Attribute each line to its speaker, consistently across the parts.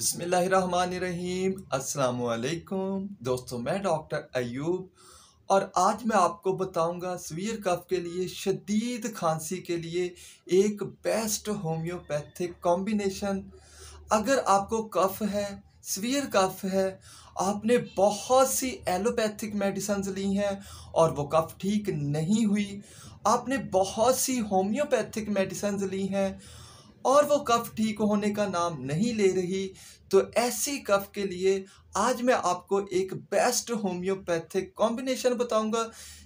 Speaker 1: बिस्मिल्लाहिर्रहमानिर्रहीम। अस्सलाम वालेकुम दोस्तों, मैं डॉक्टर अयूब और आज मैं आपको बताऊंगा सीवियर कफ के लिए, शदीद खांसी के लिए एक बेस्ट होम्योपैथिक कॉम्बिनेशन। अगर आपको कफ है, सीवियर कफ है, आपने बहुत सी एलोपैथिक मेडिसिन ली हैं और वो कफ ठीक नहीं हुई, आपने बहुत सी होम्योपैथिक मेडिसिन ली हैं और वो कफ ठीक होने का नाम नहीं ले रही, तो ऐसी कफ के लिए आज मैं आपको एक बेस्ट होम्योपैथिक कॉम्बिनेशन बताऊंगा,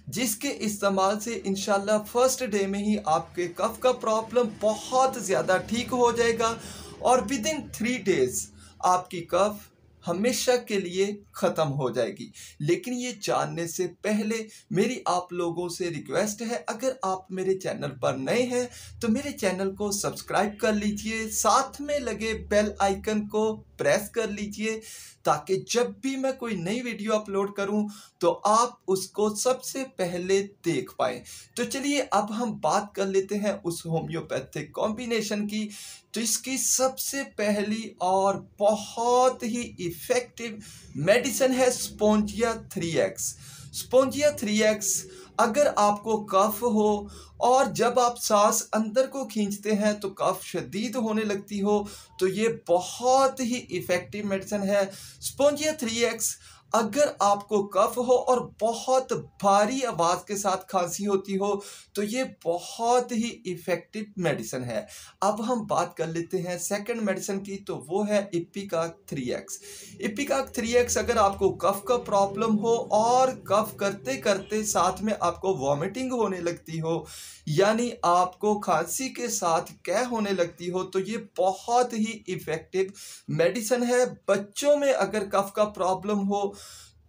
Speaker 1: जिसके इस्तेमाल से इंशाल्लाह फर्स्ट डे में ही आपके कफ का प्रॉब्लम बहुत ज़्यादा ठीक हो जाएगा और विद इन 3 डेज आपकी कफ हमेशा के लिए ख़त्म हो जाएगी। लेकिन ये जानने से पहले मेरी आप लोगों से रिक्वेस्ट है, अगर आप मेरे चैनल पर नए हैं तो मेरे चैनल को सब्सक्राइब कर लीजिए, साथ में लगे बेल आइकन को प्रेस कर लीजिए ताकि जब भी मैं कोई नई वीडियो अपलोड करूं तो आप उसको सबसे पहले देख पाएं। तो चलिए अब हम बात कर लेते हैं उस होम्योपैथिक कॉम्बिनेशन की। तो इसकी सबसे पहली और बहुत ही इफ़ेक्टिव मेडिसिन है स्पोंजिया 3x। स्पोंजिया 3x, अगर आपको कफ हो और जब आप सांस अंदर को खींचते हैं तो कफ शदीद होने लगती हो, तो ये बहुत ही इफ़ेक्टिव मेडिसिन है स्पोंजिया 3x। अगर आपको कफ हो और बहुत भारी आवाज़ के साथ खांसी होती हो तो ये बहुत ही इफ़ेक्टिव मेडिसिन है। अब हम बात कर लेते हैं सेकंड मेडिसिन की, तो वो है इपिकाक 3x। इपिकाक 3x, अगर आपको कफ का प्रॉब्लम हो और कफ करते करते साथ में आपको वॉमिटिंग होने लगती हो, यानी आपको खांसी के साथ कै होने लगती हो, तो ये बहुत ही इफ़ेक्टिव मेडिसिन है। बच्चों में अगर कफ का प्रॉब्लम हो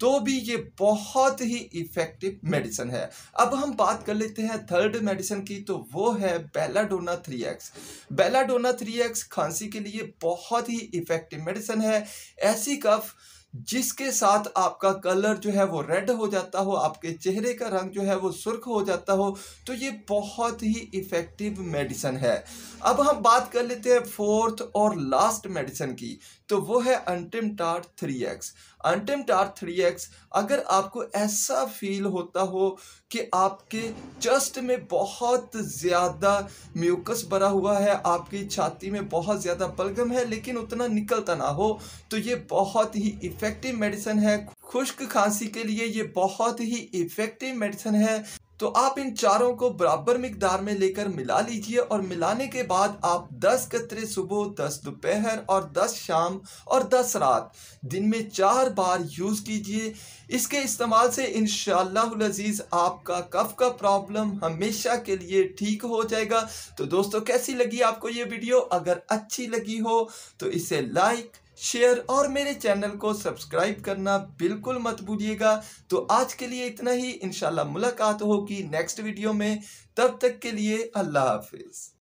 Speaker 1: तो भी ये बहुत ही इफ़ेक्टिव मेडिसिन है। अब हम बात कर लेते हैं थर्ड मेडिसिन की, तो वो है बेलाडोना 3x। बेलाडोना 3x खांसी के लिए बहुत ही इफ़ेक्टिव मेडिसिन है। ऐसी कफ जिसके साथ आपका कलर जो है वो रेड हो जाता हो, आपके चेहरे का रंग जो है वो सुर्ख हो जाता हो, तो ये बहुत ही इफ़ेक्टिव मेडिसिन है। अब हम बात कर लेते हैं फोर्थ और लास्ट मेडिसिन की, तो वो है अंटिमटार 3x। अंटिमटार 3x, अगर आपको ऐसा फील होता हो कि आपके चेस्ट में बहुत ज़्यादा म्यूकस भरा हुआ है, आपकी छाती में बहुत ज़्यादा बलगम है लेकिन उतना निकलता ना हो, तो ये बहुत ही इफ़ेक्टिव मेडिसिन है। खुश्क खांसी के लिए ये बहुत ही इफ़ेक्टिव मेडिसिन है। तो आप इन चारों को बराबर मिकदार में लेकर मिला लीजिए और मिलाने के बाद आप 10 कतरे सुबह, 10 दोपहर और 10 शाम और 10 रात, दिन में 4 बार यूज़ कीजिए। इसके इस्तेमाल से इंशाअल्लाहुल अज़ीज़ आपका कफ का प्रॉब्लम हमेशा के लिए ठीक हो जाएगा। तो दोस्तों, कैसी लगी आपको ये वीडियो? अगर अच्छी लगी हो तो इसे लाइक, शेयर और मेरे चैनल को सब्सक्राइब करना बिल्कुल मत भूलिएगा। तो आज के लिए इतना ही, इंशाल्लाह मुलाकात होगी नेक्स्ट वीडियो में। तब तक के लिए अल्लाह हाफिज़।